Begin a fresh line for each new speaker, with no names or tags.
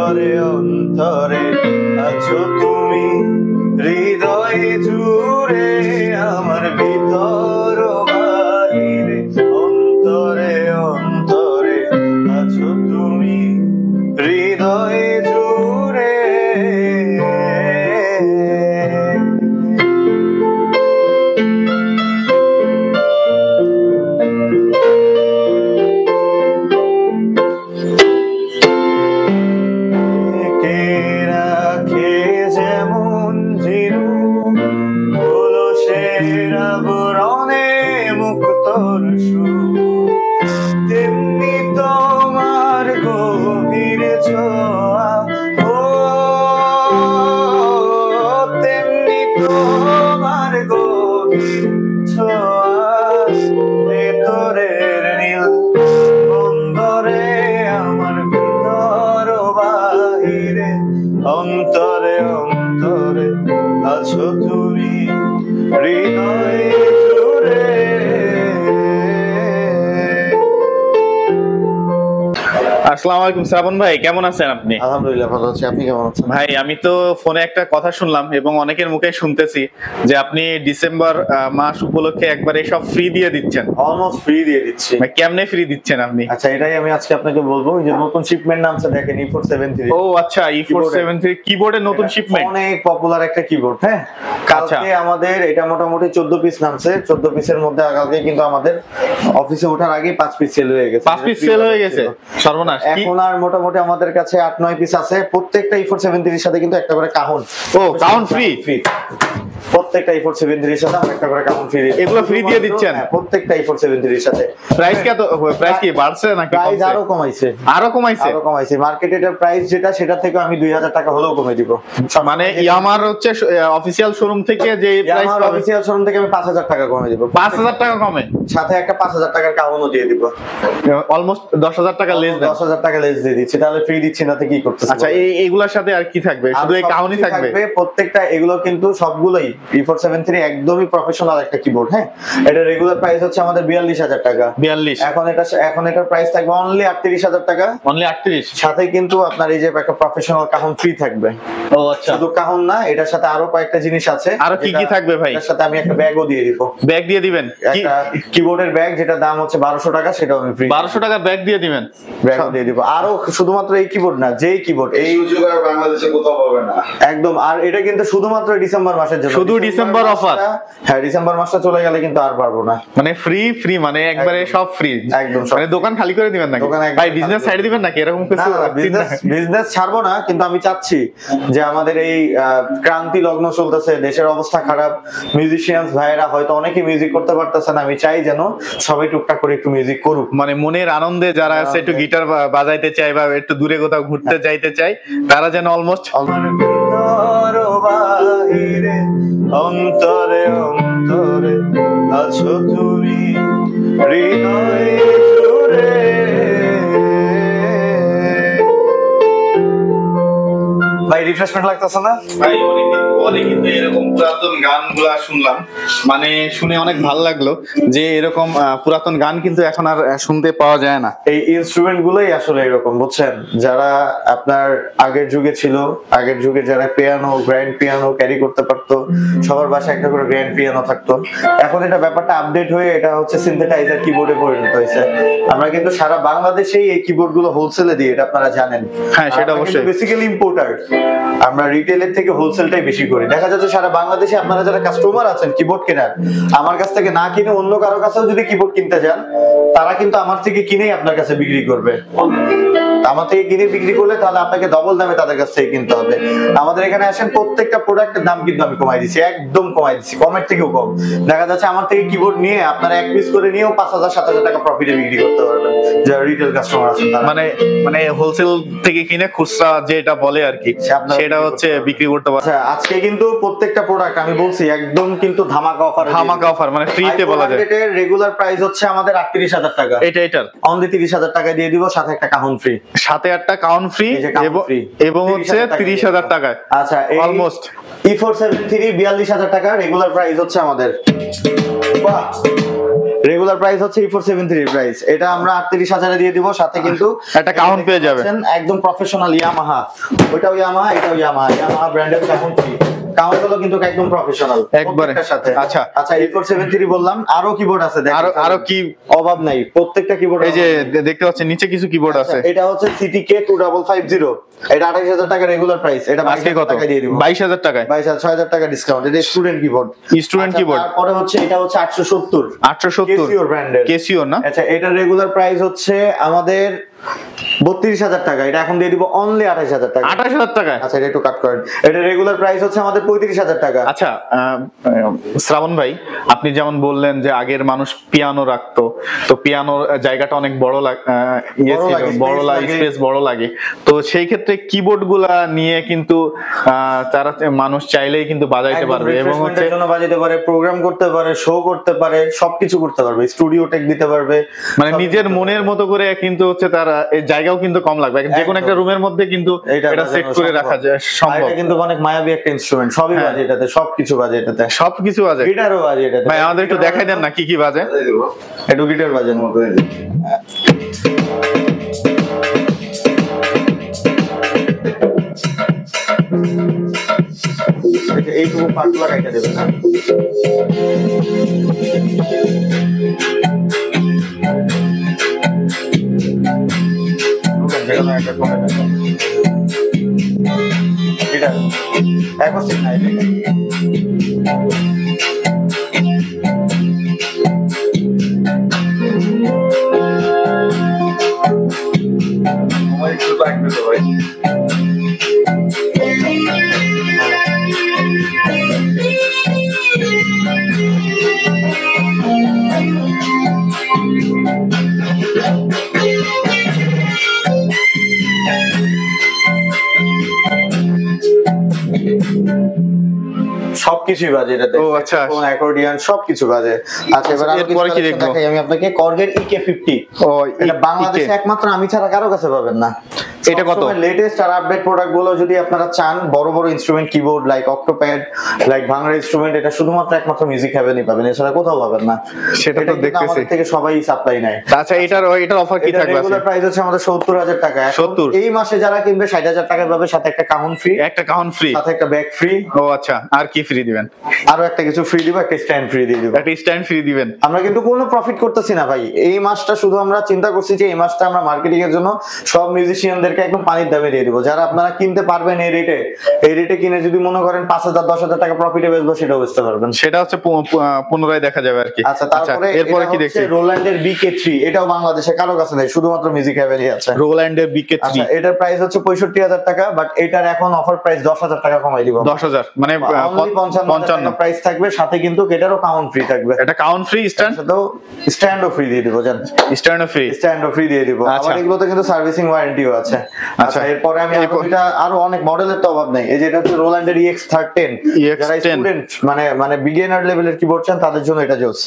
অন্তরে অন্তরে আছো তুমি, হৃদয়ে জুড়ে আমার ভিতর বাহিরে, অন্তরে অন্তরে আছো তুমি, হৃদয়ে জুড়ে। তেমনি তোমার গভীর ছোঁয়া, ও তেমনি তোমার গভীর ছোঁয়া, ভেতরের নীল বন্দরে আমার ভিতর বাহিরে, অন্তরে অন্তরে আছো তুমি, হৃদয়ে জুড়ে।
আসসালামু আলাইকুম শ্রাবণ ভাই, কেমন আছেন আপনি?
আলহামদুলিল্লাহ ভালো আছি, আপনি কেমন আছেন?
ভাই আমি তো ফোনে একটা কথা শুনলাম এবং অনেকের মুখে শুনতেছি যে আপনি ডিসেম্বর মাস উপলক্ষে একবারে সব ফ্রি দিয়ে দিচ্ছেন।
অলমোস্ট ফ্রি দিয়ে দিচ্ছি।
ভাই কেমনে ফ্রি দিচ্ছেন আপনি?
আচ্ছা, এটাই আমি আজকে আপনাকে বলবো। ওই যে নতুন শিপমেন্ট নামছে দেখেন, E473।
ও আচ্ছা, E473 কিবোর্ডের নতুন শিপমেন্ট,
অনেক পপুলার একটা কিবোর্ড। হ্যাঁ, কালকে আমাদের এটা মোটামুটি 14 পিস নামছে। 14 পিসের মধ্যে কালকে কিন্তু আমাদের অফিসে ওঠার আগে 5 পিস সেল হয়ে গেছে।
5 পিস সেল হয়ে গেছে, সর্বনাশ।
এখন আর মোটামুটি আমাদের কাছে 8-9 পিস আছে। প্রত্যেকটা E473 এর সাথে কিন্তু একটা করে কাহন।
ও কাউন্ট ফ্রি,
প্রত্যেকটা E473 এর সাথে আমরা একটা করে কাহন ফ্রি।
এগুলো ফ্রি দিয়ে দিচ্ছেন?
প্রত্যেকটা E473 এর সাথে।
প্রাইস কত? প্রাইস কি বাড়ছে নাকি কমছে?
প্রাইস আরো কমাইছে।
আরো কমাইছে?
মার্কেটে এটার প্রাইস যেটা, সেটা থেকে আমি 2000 টাকা হলেও কমে দিব।
মানে ইয়ামার হচ্ছে অফিশিয়াল শোরুম থেকে যে প্রাইস পাবে,
অফিশিয়াল শোরুম থেকে আমি 5000 টাকা কমে দিব।
5000 টাকা কমে,
সাথে একটা 5000 টাকার কাহনও দিয়ে দিব।
অলমোস্ট 10000 টাকা লেস দেন।
10000 টাকা লেস দিয়ে দিচ্ছি। তাহলে ফ্রি দিচ্ছি না তো কি করতেছ?
আচ্ছা, এইগুলোর সাথে আর কি থাকবে? শুধু এই কাহনই থাকবে?
প্রত্যেকটা এগুলো কিন্তু সবগুলোই E473 একদমই প্রফেশনাল একটা কিবোর্ড। হ্যাঁ, এটা রেগুলার প্রাইস হচ্ছে আমাদের 42000 টাকা।
42?
এখন এটার প্রাইস থাকবে অনলি 38000 টাকা।
অনলি 38?
সাথে কিন্তু আপনার এই যে একটা প্রফেশনাল কাহন ফ্রি থাকবে।
ও আচ্ছা,
শুধু কাহন না, এটার সাথে আরো কয়েকটা জিনিস আছে।
আরো কি কি থাকবে ভাই?
এর সাথে আমি একটা ব্যাগও দিয়ে দিব।
ব্যাগ দিয়ে দিবেন?
একটা কিবোর্ডের ব্যাগ যেটা দাম হচ্ছে 1200 টাকা, সেটাও আমি ফ্রি।
1200 টাকা ব্যাগ দিয়ে দিবেন?
ব্যাগও দিয়ে দিব। আরো শুধুমাত্র এই কিবোর্ড না, যেই কিবোর্ড এই
সুযোগ আর বাংলাদেশে কোথাও পাবে না
একদম। আর এটা কিন্তু শুধুমাত্র ডিসেম্বর মাসের জন্য,
শুধু ডিসেম্বর অফার।
হ্যাঁ, ডিসেম্বর মাসটা চলে গেলে কিন্তু আর পারবো না।
মানে ফ্রি মানে একবারে সব ফ্রি
একদম।
মানে দোকান খালি করে দিবেন নাকি ভাই? বিজনেস সাইড দিবেন নাকি এরকম কিছু?
বিজনেস ছাড়বো না, কিন্তু আমি চাচ্ছি যে আমাদের এই ক্রান্তি লগ্ন চলতেছে, দেশের অবস্থা খারাপ, মিউজিশিয়ানস ভাইরা হয়তো অনেকে মিউজিক করতে পারতেছে না। আমি চাই যেন সবাই টুকটাক করে একটু মিউজিক করুক।
মানে মনের আনন্দে যারা আছে, একটু গিটার বাজাইতে চায় বা একটু দূরে কোথাও ঘুরতে যাইতে চায়, তারা যেন অলমোস্ট
বাহিরে, অন্তরে অন্তরে আছো তুমি, হৃদয়ে জুড়ে। ভাই রিফ্রেশমেন্ট লাগতেছে না?
ভাই অনেকদিন পরে কিন্তু এরকম পুরাতন গানগুলা শুনলাম, মানে শুনে অনেক ভালো লাগলো যে এরকম পুরাতন গান কিন্তু এখন আর শুনতে পাওয়া যায় না।
এই ইনস্ট্রুমেন্ট গুলোই আসলে এরকম, বুঝছেন? যারা আপনার আগের যুগে ছিল, আগের যুগে যারা পিয়ানো, গ্র্যান্ড পিয়ানো ক্যারি করতে পারতো, সবার বাসায় একটা করে গ্র্যান্ড পিয়ানো থাকতো। এখন এটা ব্যাপারটা আপডেট হয়ে এটা হচ্ছে সিনথেসাইজার কিবোর্ডে পরিণত হয়েছে। আমরা কিন্তু সারা বাংলাদেশেই এই কিবোর্ড গুলো হোলসেলে দিই, এটা আপনারা জানেন।
হ্যাঁ, সেটা অবশ্যই।
বেসিক্যালি ইম্পোর্টার, আমরা রিটেলের থেকে হোলসেলটাই বেশি করি। দেখা যাচ্ছে সারা বাংলাদেশে আপনারা যারা কাস্টমার আছেন কিবোর্ড কেনার, আমার কাছ থেকে না কিনে অন্য কারো কাছেও যদি কিবোর্ড কিনতে যান, তারা কিন্তু আমার থেকে কিনেই আপনার কাছে বিক্রি করবে। আমার থেকে কিনে বিক্রি করলে তাহলে আপনাকে ডবল দামে তাদের কাছ থেকে কিনতে হবে। আমাদের এখানে আসেন, প্রত্যেকটা প্রোডাক্টের দাম কিন্তু আমি কমাই দিচ্ছি, একদম কমাই দিচ্ছি, কমের থেকেও কম। দেখা যাচ্ছে আমার থেকে কিবোর্ড নিয়ে আপনারা এক পিস করে নিয়েও 5000-7000 টাকা প্রফিটে বিক্রি করতে পারবেন, যারা রিটেল কাস্টমার আছেন তারা।
মানে হোলসেল থেকে কিনে খুচরা যেটা বলে আর কি, সেটা হচ্ছে বিক্রি করতে পারে।
আচ্ছা, আজকে কিন্তু প্রত্যেকটা প্রোডাক্ট আমি বলছি একদম কিন্তু ধামাকা অফার,
মানে ফ্রিতে বলা যায়।
এর রেগুলার প্রাইস হচ্ছে আমাদের 38000 টাকা।
এটার
অনলি 30000 টাকা দিয়ে দিব, সাথে একটা কাহন ফ্রি।
সাথে একটা কাউন্ট ফ্রি এবং হচ্ছে 30000 টাকা।
আচ্ছা,
অলমোস্ট
E473 42000 টাকা রেগুলার প্রাইস হচ্ছে আমাদের। বাহ, রেগুলার প্রাইস হচ্ছে E473 প্রাইস, এটা আমরা 38,000 এ দিয়ে দিব, সাথে কিন্তু
একটা কাউন্ট পেয়ে যাবে
একদম প্রফেশনাল ইয়ামাহা, ওটাও ইয়ামাহা এটাও ইয়ামাহা ব্র্যান্ডের কাউন্ট ফ্রি, কাউন্ট গুলো কিন্তু একদম প্রফেশনাল
একবারে
সাথে।
আচ্ছা
আচ্ছা E473 বললাম, আরো কিবোর্ড আছে দেখেন,
আরো কি
অভাব নাই, প্রত্যেকটা কিবোর্ড।
এই যে দেখতে পাচ্ছেন নিচে কিছু কিবোর্ড আছে,
এটা হচ্ছে CTK 2550, এটা 28,000 টাকা রেগুলার প্রাইস, এটা
আজকে
22,000
কত?
টাকা দিয়ে দিব,
22,000 টাকায়,
6,000 টাকা ডিসকাউন্ট, এটা স্টুডেন্ট কিবোর্ড,
স্টুডেন্ট কিবোর্ড।
তারপরে হচ্ছে এটা হচ্ছে 870
870
Casio ব্র্যান্ডের,
Casio না?
আচ্ছা এটা রেগুলার প্রাইস হচ্ছে আমাদের 32,000 টাকা, এটা এখন দিয়ে দিব অনলি 28,000 টাকা।
28,000 টাকায়?
আচ্ছা এটা একটু কাট করেন, এটা রেগুলার প্রাইস হচ্ছে আমাদের 35,000 টাকা।
আচ্ছা শ্রাবণ ভাই, আপনি যেমন বললেন যে আগের মানুষ পিয়ানো রাখতো, তো পিয়ানোর জায়গাটা অনেক বড় বড় লাগে, স্পেস বড় লাগে, তো সেই ক্ষেত্রে কিবোর্ড গুলা নিয়ে কিন্তু তারা মানুষ চাইলেই কিন্তু বাজাইতে পারবে এবং হচ্ছে
জন্য বাজাইতে পারে, প্রোগ্রাম করতে পারে, শো করতে পারে, সবকিছু করতে পারবে, স্টুডিও টেক দিতে পারবে,
মানে নিজের মনের মতো করে কিন্তু হচ্ছে তার এই জায়গাও কিন্তু কম লাগবে, যে কোনো একটা রুমের মধ্যে কিন্তু এটা সেট করে রাখা যায় সম্ভব।
এটা কিন্তু অনেক মায়াবী একটা ইনস্ট্রুমেন্ট, সবই বাজে এটাতে, সবকিছু বাজে এটাতে,
সবকিছু বাজে,
গিটারও বাজে এটাতে।
ভাই আমাদের একটু দেখাই দেন না কি কি বাজে,
একটু গিটার বাজেন মতো। এইটুকু পার্ট লাগাইতে দেবে না, এটা অ্যাকোস্টিক না, এটা
আমার একটু লাগবে তো ভাই।
সবকিছুই বাজে এটাতে,
ও আচ্ছা,
অ্যাকর্ডিয়ন সবকিছু বাজে। আচ্ছা এবার আরো
এরপরে কি দেখবো?
দেখাই আমি আপনাকে, কর্গের EK50,
ও
এটা বাংলাদেশে একমাত্র আমি ছাড়া কারো কাছে পাবেন না।
এটা কত?
লেটেস্ট আর আপডেট প্রোডাক্ট গুলো যদি আপনারা চান, বড় বড় instrument keyboard like octopad, like ভাঙড়া ইনস্ট্রুমেন্ট, এটা শুধুমাত্র একমাত্র মিউজিক হেভেনই পাবেন, এছাড়া কোথাও পাবেন না।
সেটা তো দেখতেছি,
আমাদের থেকে সবাই সাপ্লাই নেয়।
আচ্ছা এটার অফার কি থাকবে?
রেগুলার প্রাইস হচ্ছে আমাদের 70,000 টাকা।
70?
এই মাসে যারা কিনবে 60,000 টাকা পাবে, সাথে একটা কাউন্ট ফ্রি,
একটা কাউন্ট ফ্রি,
সাথে একটা ব্যাগ ফ্রি।
ও আচ্ছা, আর কি ফ্রি দিবেন?
আরো একটা কিছু ফ্রি দিব, একটা স্ট্যান্ড ফ্রি দিয়ে দিব।
একটা স্ট্যান্ড ফ্রি দিবেন?
আমরা কিন্তু কোনো প্রফিট করতেছি না ভাই, এই মাসটা শুধু আমরা চিন্তা করছি যে এই মাসটা আমরা মার্কেটিং এর জন্য সব মিউজিশিয়ানদেরকে একদম পানির দামে দিয়ে দিব, যারা আপনারা কিনতে পারবেন এই রেটে কিনে যদি মনে করেন 5,000 10,000 টাকা প্রফিটে বেচবো, সেটাও বেচতে পারবেন,
সেটা হচ্ছে পুনরায় দেখা যাবে আর কি।
আচ্ছা তারপরে
এরপরে কি দেখছি?
রোল্যান্ডের BK3, এটাও বাংলাদেশে কারো কাছে নেই, শুধুমাত্র মিউজিক হেভেনই আছে।
রোল্যান্ডের BK3,
আচ্ছা এটার প্রাইস হচ্ছে 65,000 টাকা, বাট এটার এখন অফার প্রাইস 10,000 টাকা কমাই দিব,
10,000 মানে
55,000 প্রাইস থাকবে, সাথে কিন্তু এটারও কাউন্ট ফ্রি থাকবে,
এটা কাউন্ট ফ্রি,
স্ট্যান্ডও ফ্রি দিয়ে দিব, জান স্ট্যান্ডও ফ্রি দিয়ে দিব।
আচ্ছা
আবার এগুলোতে কিন্তু সার্ভিসিং ওয়ারেন্টিও আছে। আচ্ছা এরপরে আমি আরো অনেক মডেলের তো অভাব নেই, এই যে এটা হচ্ছে রোল্যান্ডের EX13, যারা স্টুডেন্ট মানে বিগিনার লেভেলের কিবোর্ড চান তাদের জন্য এটা জোস।